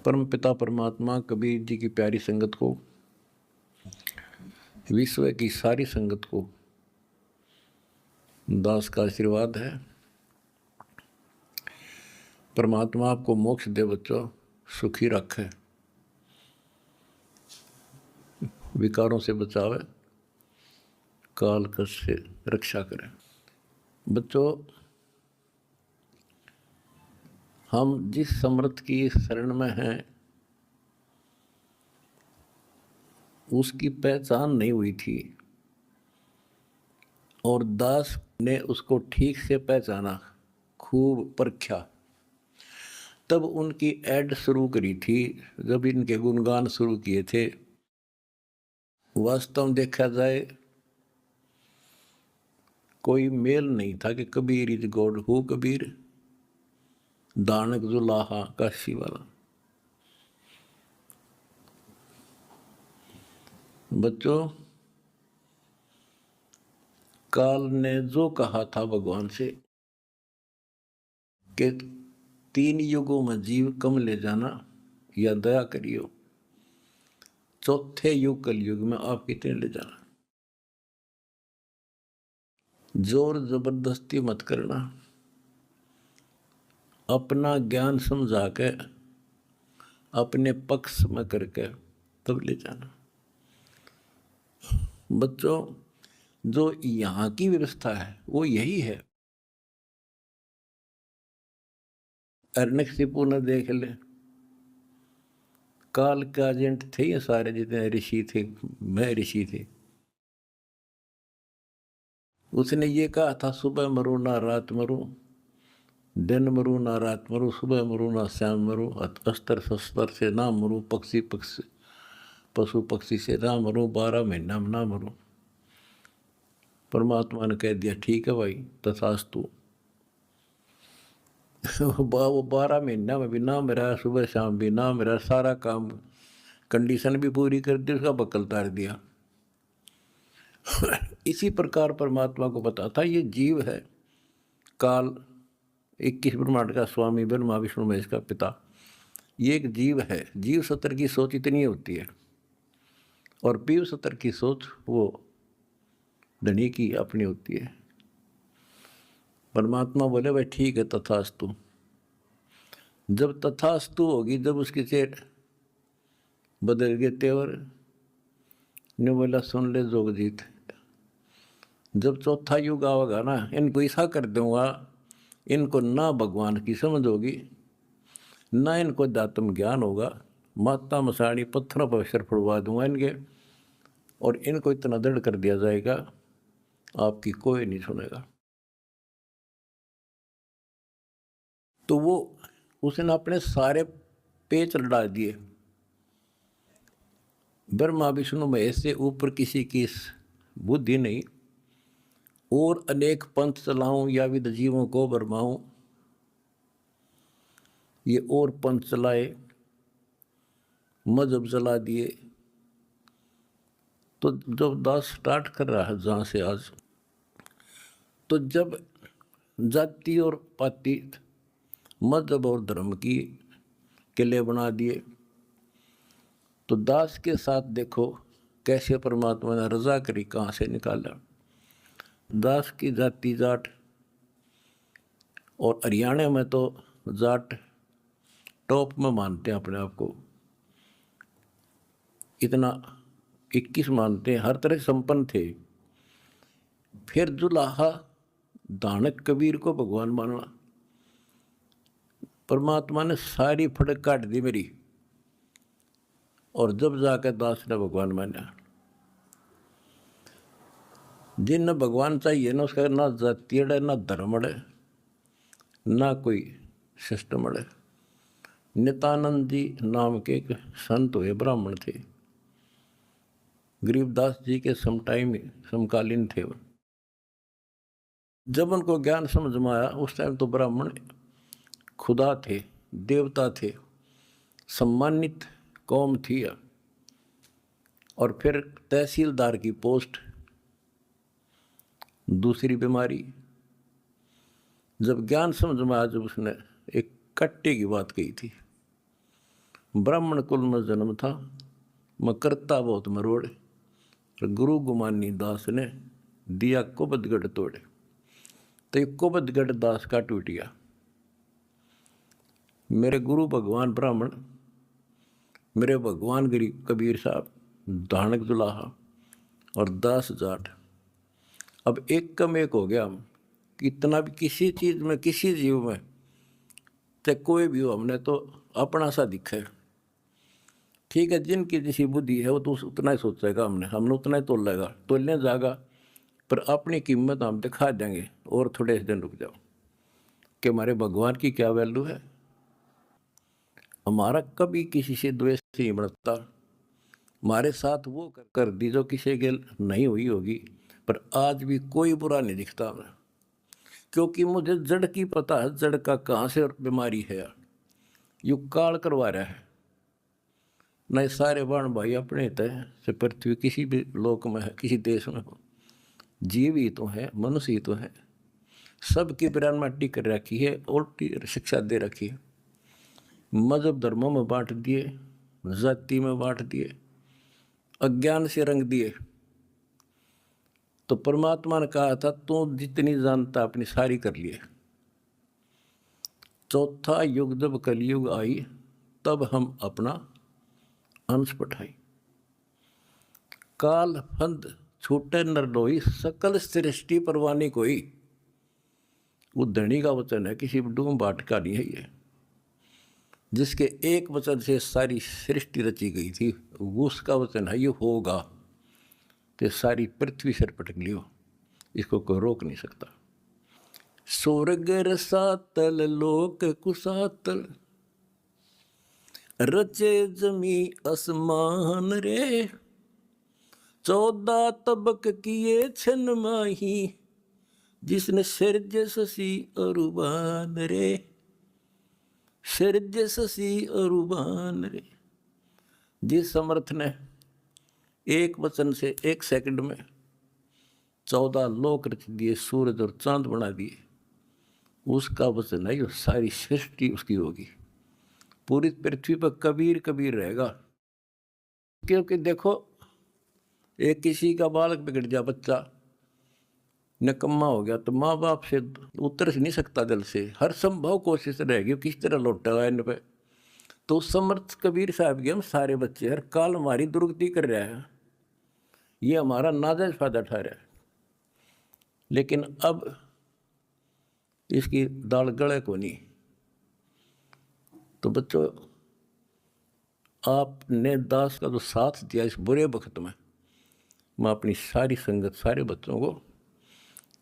परम पिता परमात्मा कबीर जी की प्यारी संगत को, विश्व की सारी संगत को दास का आशीर्वाद है। परमात्मा आपको मोक्ष दे बच्चों, सुखी रखे, विकारों से बचावे, काल कष्ट से रक्षा करे। बच्चों, हम जिस समर्थ की शरण में हैं उसकी पहचान नहीं हुई थी और दास ने उसको ठीक से पहचाना, खूब परखा, तब उनकी ऐड शुरू करी थी, जब इनके गुणगान शुरू किए थे। वास्तव में देखा जाए कोई मेल नहीं था कि Kabir is God, who Kabir, दानक जुलाहा काशी वाला। बच्चों, काल ने जो कहा था भगवान से कि 3 युगों में जीव कम ले जाना या दया करियो, चौथे युग कलयुग में आप कितने ले जाना। जोर जबरदस्ती मत करना, अपना ज्ञान समझा के अपने पक्ष में करके तब ले जाना। बच्चों, जो यहाँ की व्यवस्था है वो यही है। अर्नकशिपु ने देख ले, काल के एजेंट थे ये सारे, जितने ऋषि थे, मैं ऋषि थे। उसने ये कहा था, सुबह मरूं ना रात मरूं, दिन मरूं ना रात मरूं, सुबह मरूं ना शाम मरूं, अस्त्र शस्त्र से ना मरूं, पशु पक्षी से ना मरूं, 12 महीना में ना मरूं। परमात्मा ने कह दिया, ठीक है भाई, तथास्तु। वो 12 महीना में भी ना मेरा, सुबह शाम भी ना मेरा, सारा काम कंडीशन भी पूरी कर दी, उसका बकल तार दिया। इसी प्रकार परमात्मा को पता था ये जीव है, काल 21 ब्रह्मांड का स्वामी, ब्रह्मा विष्णु महेश का पिता, ये एक जीव है। जीव सत्र की सोच इतनी होती है और पीव सत्र की सोच वो धनी की अपनी होती है। परमात्मा बोले, भाई ठीक है, तथास्तु। जब तथास्तु होगी, जब उसके चेहरे बदल गए तेवर, ने बोला, सुन ले जोगजीत, जब चौथा युग आवेगा ना, इनको ऐसा कर दूंगा, इनको ना भगवान की समझ होगी, ना इनको अध्यात्म ज्ञान होगा, माता मसाणी पत्थरों पर सिर फुड़वा दूंगा इनके, और इनको इतना दृढ़ कर दिया जाएगा, आपकी कोई नहीं सुनेगा। तो वो उसने अपने सारे पेच लड़ा दिए, ब्रह्मा विष्णु महेश से ऊपर किसी की बुद्धि नहीं, और अनेक पंथ चलाऊं या विद जीवों को बरमाऊं, ये और पंथ चलाए, मजहब चला दिए। तो जब दास स्टार्ट कर रहा है जहाँ से आज, तो जब जाति और पाति, मजहब और धर्म की किले बना दिए, तो दास के साथ देखो कैसे परमात्मा ने रजा करी, कहाँ से निकाला। दास की जाति जाट, और हरियाणा में तो जाट टॉप में मानते हैं अपने आप को, इतना 21 मानते हैं, हर तरह संपन्न थे। फिर जुलाहा दानक कबीर को भगवान मानना, परमात्मा ने सारी फड़क काट दी मेरी, और जब जाकर दास ने भगवान माना। जिन भगवान चाहिए ना, उसका ना जाति अड़े, ना धर्म अड़े, ना कोई सिस्टम अड़े। नित्यानंद जी नाम के एक संत हुए, ब्राह्मण थे, गरीबदास जी के समकालीन थे। जब उनको ज्ञान समझ में आया, उस टाइम तो ब्राह्मण खुदा थे, देवता थे, सम्मानित कौम थी। और फिर तहसीलदार की पोस्ट, दूसरी बीमारी। जब ज्ञान समझ में आया, जब उसने एक कट्टे की बात कही थी, ब्राह्मण कुल में जन्म था, मैं करता बहुत मरोड़, गुरु गुमानी दास ने दिया कुबदगढ़ तोड़े। तो ये कुबदगढ़ दास का टूट गया। मेरे गुरु भगवान ब्राह्मण, मेरे भगवान गरीब कबीर साहब, धानक दुलाहा और दास जाट, अब एक कम एक हो गया हम। कितना भी किसी चीज़ में, किसी जीव में, चाहे कोई भी हो, हमने तो अपना सा दिखा है। ठीक है, जिनकी जैसी बुद्धि है वो तो उतना ही सोचेगा, हमने उतना ही तोलेगा, तोलने जाएगा, पर अपनी कीमत हम दिखा देंगे। और थोड़े दिन रुक जाओ कि हमारे भगवान की क्या वैल्यू है। हमारा कभी किसी से द्वेष नहीं बढ़ता। हमारे साथ वो कर दी जो किसी के नहीं हुई होगी, पर आज भी कोई बुरा नहीं दिखता हमें, क्योंकि मुझे जड़ की पता है, जड़ का कहाँ से बीमारी है। यू काल करवा रहा है। नहीं सारे बाण भाई अपने तय से पृथ्वी किसी भी लोक में है, किसी देश में हो, जीव ही तो है, मनुष्य ही तो है। सबकी पिरान माटी कर रखी है, उल्टी शिक्षा दे रखी है। मजहब धर्मों में बांट दिए, जाति में बांट दिए, अज्ञान से रंग दिए। तो परमात्मा ने कहा था तू जितनी जानता अपनी सारी कर लिए। चौथा युग जब कलयुग आई, तब हम अपना अंश पठाई। काल फंद छूटे नर लोई, सकल सृष्टि परवानी कोई। वो धनी का वचन है, किसी डूम बाट का नहीं है ये। जिसके एक वचन से सारी सृष्टि रची गई थी, उसका वचन है ये होगा, तो सारी पृथ्वी सिर पटक लियो, इसको कोई रोक नहीं सकता। स्वर्ग रसातल लोक कुसातल, रचे जमी आसमान रे। 14 तबक किए छन माही, जिसने सिरज शशि अरुबान रे। सिरज शशि अरुबान रे। जिस समर्थ ने एक वचन से एक सेकंड में 14 लोक रच दिए, सूरज और चांद बना दिए, उसका वचन है ये सारी सृष्टि उसकी होगी। पूरी पृथ्वी पर कबीर कबीर रहेगा। क्योंकि देखो, एक किसी का बालक बिगड़ गया, बच्चा निकम्मा हो गया, तो माँ बाप से उतर नहीं सकता दिल से, हर संभव कोशिश रहेगी किस तरह लौटेगा इन पे। तो समर्थ कबीर साहब के हम सारे बच्चे हर काल हमारी दुर्गति कर रहा है, ये हमारा नाजायज फायदा उठा रहा है। लेकिन अब इसकी दाल गले को नहीं। तो बच्चों, आपने दास का जो साथ दिया इस बुरे वक्त में, मैं अपनी सारी संगत, सारे बच्चों को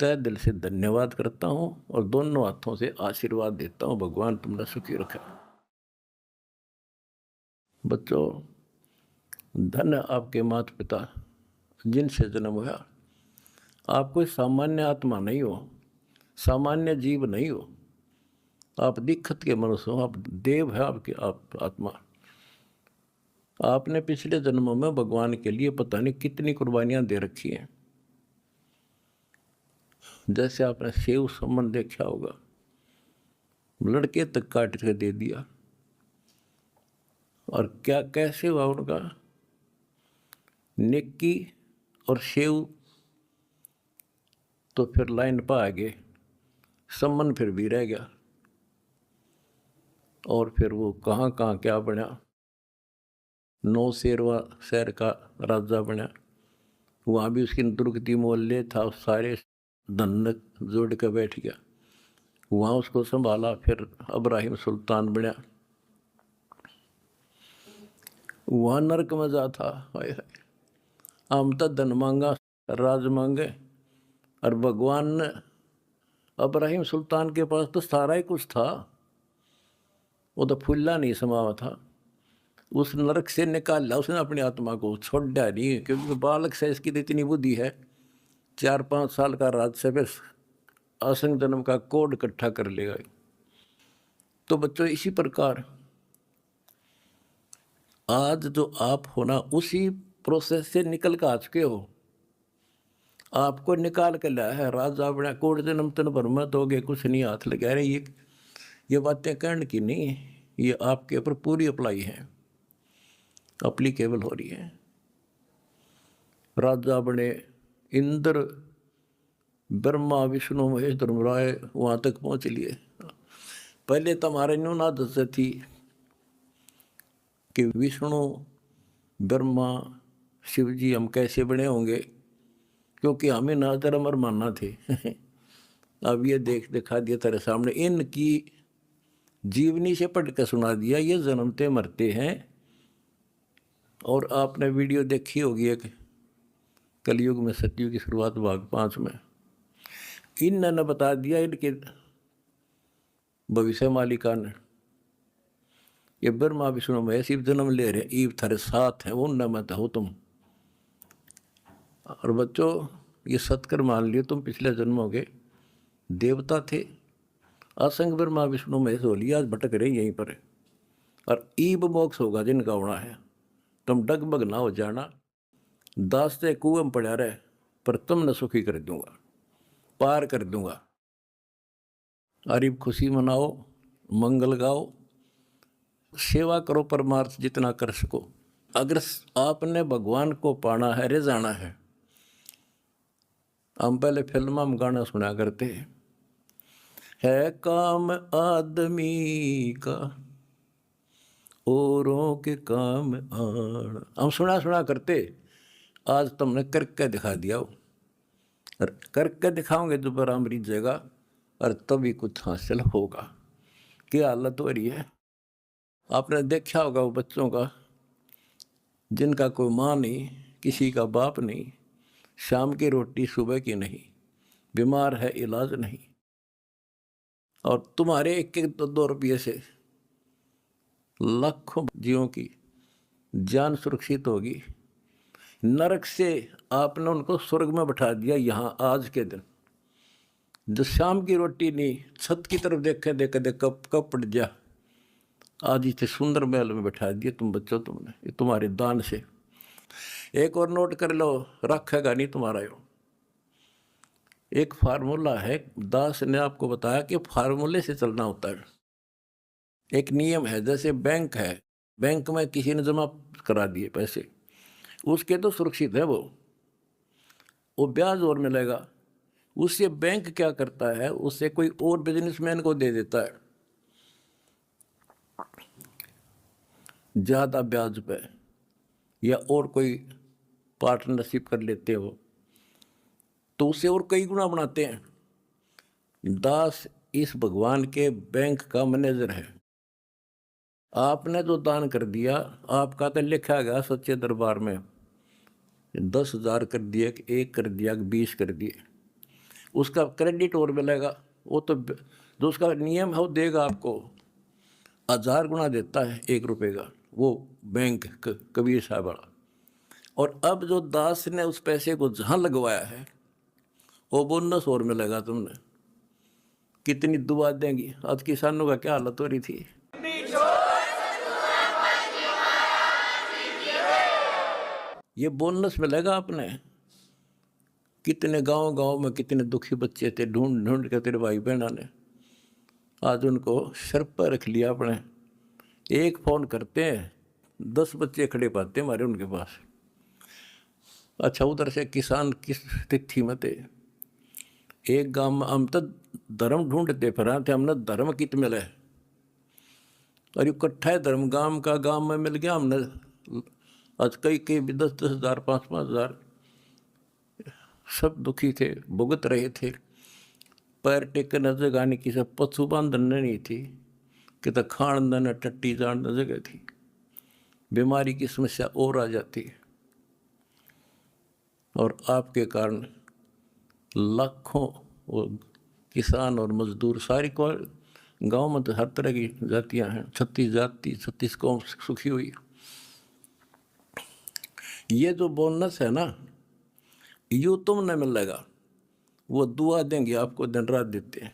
तय दिल से धन्यवाद करता हूँ और दोनों हाथों से आशीर्वाद देता हूँ। भगवान तुमने सुखी रखा। बच्चों, धन्य आपके माता पिता जिनसे जन्म हुआ। आप कोई सामान्य आत्मा नहीं हो, सामान्य जीव नहीं हो, आप दिक्कत के मनुष्य हो, आप देव है, आपकी आप आत्मा। आपने पिछले जन्मों में भगवान के लिए पता नहीं कितनी कुर्बानियां दे रखी हैं। जैसे आपने सेव समन देखा होगा, लड़के तक काट के दे दिया, और क्या कैसे हुआ उनका, नेकी और सेव तो फिर लाइन पर आ गए, समन फिर भी रह गया, और फिर वो कहाँ कहाँ क्या बना, 9 शेरवा शहर का राजा बना, वहाँ भी उसकी दुर्गति मोहल्ले था, सारे धन जोड़ के बैठ गया, वहाँ उसको संभाला, फिर इब्राहिम सुल्तान बना, वहाँ नरक में जा था। हम तो धन मांगा, राज मांगे, और भगवान ने इब्राहिम सुल्तान के पास तो सारा ही कुछ था, वो तो फुल्ला नहीं समावा था, उस नरक से निकाला उसने अपनी आत्मा को, छोड़ा नहीं, क्योंकि बालक से इसकी तो इतनी बुद्धि है, 4-5 साल का राज से फिर असंग जन्म का कोड इकट्ठा कर लेगा। तो बच्चों, इसी प्रकार आज जो आप हो ना, उसी प्रोसेस से निकल कर आ चुके हो। आपको निकाल कर लाया है राजा बना, कोड जन्म तन भर में दोगे कुछ नहीं, हाथ लगा रहे। ये बातें कहने की नहीं, ये आपके ऊपर पूरी अप्लाई है। अप्लीकेबल हो रही है। राजा बने इंद्र, ब्रह्मा विष्णु महेश धर्मराय वहाँ तक पहुँच लिए। पहले तो हमारे न्यून आदत से थी कि विष्णु ब्रह्मा शिव जी हम कैसे बने होंगे, क्योंकि हमें ना धर्म और मानना थे। अब ये देख दिखा दिया तेरे सामने, इनकी जीवनी से पढ़ के सुना दिया, ये जन्मते मरते हैं। और आपने वीडियो देखी होगी एक कलयुग में सतयुग की शुरुआत भाग 5 में, इन्होंने बता दिया इनके भविष्य मालिका ने, ये ब्रह्मा विष्णु महेश शिव जन्म ले रहे, ईव थारे साथ है, उन मत हो तुम। और बच्चों ये सत्कर मान लियो, तुम पिछले जन्मों के देवता थे, असंग ब्रह्मा विष्णु महेश हो लिया, आज भटक रहे यहीं पर। और ईब मोक्ष होगा जिनका होना है, तुम डगमग ना हो जाना, दास से कुएं में पड़ा रहे, पर तुमने सुखी कर दूंगा, पार कर दूंगा। अरीब खुशी मनाओ, मंगल गाओ, सेवा करो, परमार्थ जितना कर सको। अगर आपने भगवान को पाना है, रे जाना है। हम पहले फिल्म में गाना सुना करते है काम आदमी का औरों के काम आण, हम सुना करते। आज तुमने करके दिखा दिया, और करके दिखाओगे तो बराम रीजेगा, और तभी कुछ हासिल होगा। क्या हालत हो रही है, आपने देखा होगा वो बच्चों का जिनका कोई माँ नहीं, किसी का बाप नहीं, शाम की रोटी सुबह की नहीं, बीमार है इलाज नहीं, और तुम्हारे 1-2 रुपये से लाखों जीवों की जान सुरक्षित होगी। नरक से आपने उनको स्वर्ग में बैठा दिया यहाँ आज के दिन। जो शाम की रोटी नहीं, छत की तरफ देखे देख कब पड़ जा, आज इतने सुंदर महल में बैठा दिया तुम बच्चों, तुमने ये तुम्हारे दान से। एक और नोट कर लो, रखेगा नहीं तुम्हारा यो। एक फार्मूला है, दास ने आपको बताया कि फार्मूले से चलना होता है। एक नियम है, जैसे बैंक है, बैंक में किसी ने जमा करा दिए पैसे, उसके तो सुरक्षित है, वो ब्याज और मिलेगा। उससे बैंक क्या करता है, उससे कोई और बिजनेसमैन को दे देता है ज़्यादा ब्याज पे, या और कोई पार्टनरशिप कर लेते हो तो उससे और कई गुना बनाते हैं। दास इस भगवान के बैंक का मैनेजर है। आपने जो दान कर दिया, आपका तो लिखा गया सच्चे दरबार में, 10,000 कर दिए, 1 कर दिया, 20 कर दिए, उसका क्रेडिट और मिलेगा। वो तो जो उसका नियम है वो देगा आपको, 1000 गुना देता है 1 रुपये का, वो बैंक कबीर साहब वाला। और अब जो दास ने उस पैसे को जहाँ लगवाया है, वो बोनस और मिलेगा तुमने। कितनी दुआ देंगी। आज किसानों का क्या हालत हो रही थी। ये बोनस मिलेगा आपने। कितने गांव में कितने दुखी बच्चे थे, ढूंढ ढूंढ के तेरे भाई बहना ने आज उनको सर पर रख लिया अपने। एक फ़ोन करते हैं, 10 बच्चे खड़े पाते हमारे उनके पास। अच्छा, उधर से किसान किस तिथि में थे। एक गांव में हम तो धर्म ढूंढते फिर थे, हमने धर्म कित मिले, और इकट्ठा है धर्म गांव में मिल गया हमने। आज कई भी 10-10 हज़ार, 5-5 हज़ार, सब दुखी थे, भुगत रहे थे। पैर टेकने जगह नहीं, किसी पशु बांधन नहीं थी, कि तो खान न टट्टी जान जगह थी। बीमारी की समस्या और आ जाती, और आपके कारण लाखों वो किसान और मजदूर, सारी को गांव में तो हर तरह की जातियां हैं, 36 जाति, 36 कौम सुखी हुई। ये जो बोनस है ना, यूँ तुमने मिलेगा, वो दुआ देंगे आपको, दिन रात देते हैं।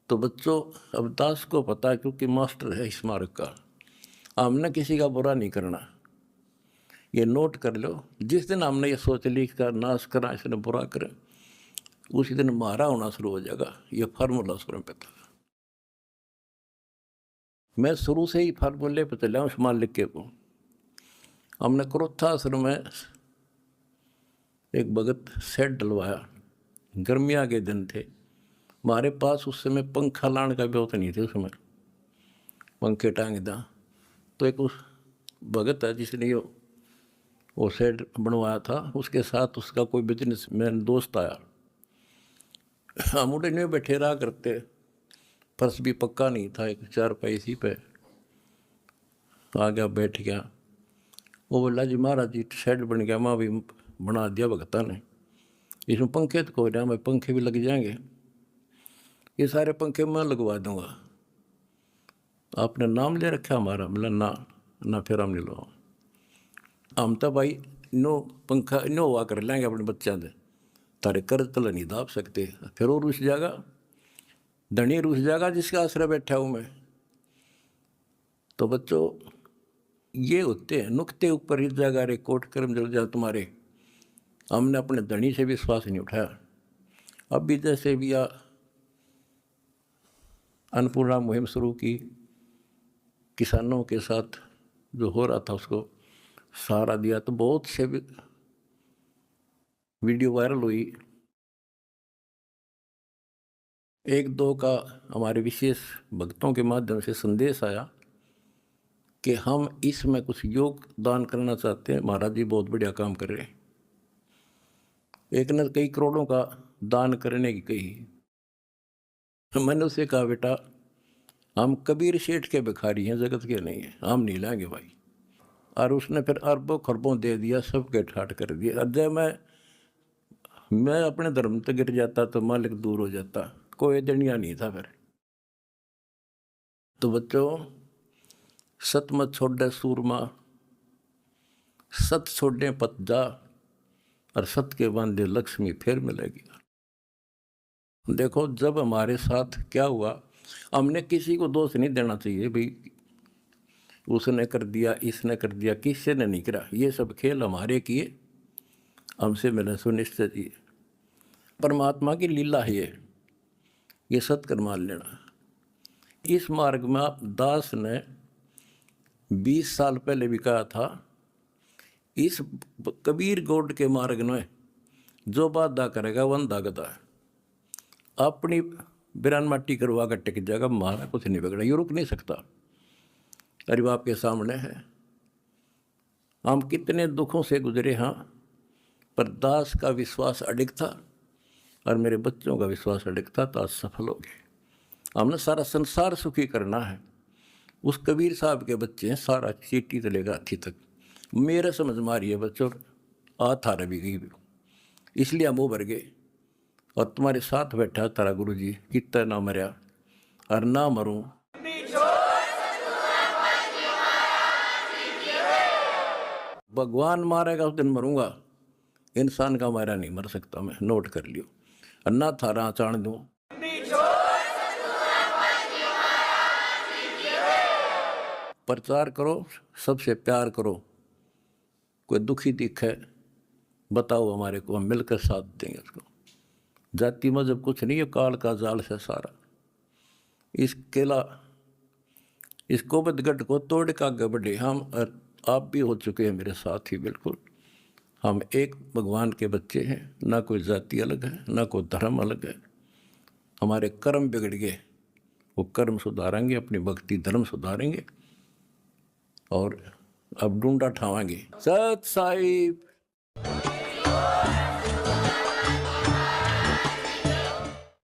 तो बच्चों, अब दास को पता है, क्योंकि मास्टर है इस मार्ग का, हमने किसी का बुरा नहीं करना। ये नोट कर लो, जिस दिन हमने ये सोच ली का नाश करा, इसने बुरा करें, उसी दिन मारा होना शुरू हो जाएगा। ये फार्मूला शुरू पे था। मैं शुरू से ही फार्मूले पे चला हूँ, इस मालिक के को। हमने क्रोथा आश्रम में एक भगत सेट डलवाया, गर्मियाँ के दिन थे, हमारे पास उस समय पंखा लाने का भी होता नहीं थे, उस समय पंखे टांग दा। तो एक उस भगत है जिसने वो सेट बनवाया था, उसके साथ उसका कोई बिजनेसमैन दोस्त आया। हम उठे नहीं बैठे रहा करते, फर्श भी पक्का नहीं था, एक चारपाई इसी पे आ गया, बैठ गया। वो बोला जी महाराज जी शेड बन गया, माँ भी बना दिया भगता ने, इसमें पंखे तो कोई ना, मैं पंखे भी लग जाएंगे, ये सारे पंखे मैं लगवा दूंगा, आपने नाम ले रखा हमारा? बोला ना फिर हम नहीं लो, हम तो भाई नो पंखा नो हुआ कर लेंगे अपने बच्चों से, तारे कर्ज तला नहीं दाब सकते। फिर वो रुस जाएगा, धनी रुस जाएगा जिसका आश्रय बैठा हूँ मैं। तो बच्चों ये होते हैं नुक्ते ऊपर इस जगह रे कोट कर्म जल जाए तुम्हारे। हमने अपने धनी से विश्वास नहीं उठाया। अब भी जैसे भी अन्नपूर्णा मुहिम शुरू की, किसानों के साथ जो हो रहा था उसको सहारा दिया, तो बहुत से वीडियो वायरल हुई। एक दो का हमारे विशेष भक्तों के माध्यम से संदेश आया कि हम इसमें कुछ योगदान करना चाहते हैं, महाराज जी बहुत बढ़िया काम कर रहे हैं। एक ने कई करोड़ों का दान करने की कही। मैंने उससे कहा बेटा हम कबीर शेठ के भिखारी हैं, जगत के नहीं हैं, हम नहीं लाएंगे भाई। और उसने फिर अरबों खरबों दे दिया, सबके ठाट कर दिया। और जब मैं अपने धर्म तक गिर जाता तो मालिक दूर हो जाता, कोई दनिया नहीं था फिर। तो बच्चों सत मत छोड़े सूरमा, सत छोड़े पत जा, और सत के बांधे लक्ष्मी फिर मिलेगी। देखो जब हमारे साथ क्या हुआ, हमने किसी को दोष नहीं देना चाहिए भाई उसने कर दिया इसने कर दिया, किसी ने नहीं करा। ये सब खेल हमारे किए, हमसे मिले सुनिश्चित ही। परमात्मा की लीला है ये सत्कर मान लेना। इस मार्ग में आप दास ने 20 साल पहले भी कहा था, इस कबीर गौड़ के मार्ग में जो बाधा करेगा वंदा गदा है। अपनी बिरान माटी करवा कर टिक जाएगा, मारा कुछ नहीं बिगड़ा, ये रुक नहीं सकता। अरे बाप के सामने है, हम कितने दुखों से गुजरे हाँ, पर दास का विश्वास अडिग था और मेरे बच्चों का विश्वास अडिग था, तो आज सफल हो गए। हमने सारा संसार सुखी करना है। उस कबीर साहब के बच्चे हैं, सारा चीटी से लेकर हाथी तक मेरे समझ मारी है बच्चों, थारा भी गई भी, इसलिए हम उभर गए। और तुम्हारे साथ बैठा तारा गुरु जी, कितना ना मरया और ना मरूं। भगवान मारेगा उस दिन मरूंगा, इंसान का मारा नहीं मर सकता मैं, नोट कर लियो। और ना थारा चाण दूं, प्रचार करो, सबसे प्यार करो। कोई दुखी दिखे बताओ हमारे को, हम मिलकर साथ देंगे उसको। जाति मजहब कुछ नहीं है, काल का जाल से सारा। इस केला इस कोबतगढ़ को तोड़ का आगे बढ़े। हम आप भी हो चुके हैं मेरे साथ ही, बिल्कुल हम एक भगवान के बच्चे हैं, ना कोई जाति अलग है ना कोई धर्म अलग है। हमारे कर्म बिगड़ गए, वो कर्म सुधारेंगे, अपनी भक्ति धर्म सुधारेंगे और अब ढूंढा ठावाएंगे। सत साहिब।